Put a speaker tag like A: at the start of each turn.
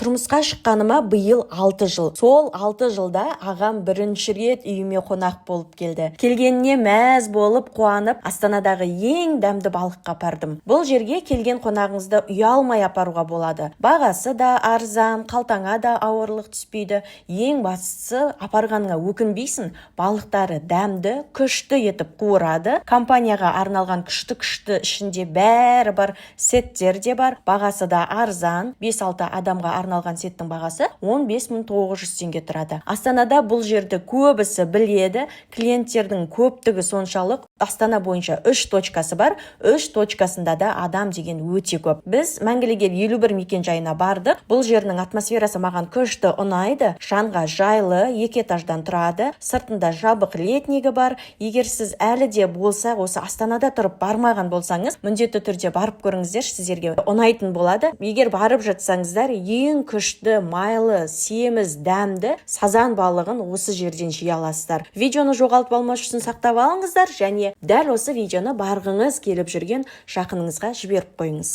A: Тұрмысқа шыққаныма биыл 6 жыл. Сол 6 жылда ағам бірінші рет үйіме қонақ болып келді. Келгеніне мәз болып, қуанып, Астанадағы ең дәмді балыққа апардым. Бұл жерге келген қонағыңызды ұялмай апаруға болады. Бағасы да арзан, қалтаңа да ауырлық түспейді. Ең бастысы, апарғаныңа өкінбейсің. Балықтары дәмді, күшті етіп қуырады. Компанияға арналған күшті ішінде бәрі бар, сеттер де бар. Бағасы да арзан. 5-6 адамға арналған сеттің бағасы 15.900 теңге тұрады. Астанада бұл жерді көбісі біледі. Клиенттердің көптігі соншалық. Астана бойынша 3 точкасы бар. 3 точкасында да адам деген өте көп. Біз Мәңгілік ел 51 мекенжайына бардық. Бұл жерінің атмосферасы маған күшті ұнайды. Шаңға жайлы, 2 этаждан тұрады. Сыртында жабық летнигі бар. Егер сіз әлі де болса, осы Астанада тұрып бармаған болсаңыз, міндетті түрде барып көріңіздер, сіздерге ұнайтын болады. Егер барып жатсаңыздар, ең күшті, майлы, семіз, дәмді сазан балығын осы жерден жей аласыздар. Видеоны жоғалтып алмас үшін сақтап алыңыздар және дәл осы видеоны барғыңыз келіп жүрген жақыныңызға жіберіп қойыңыз.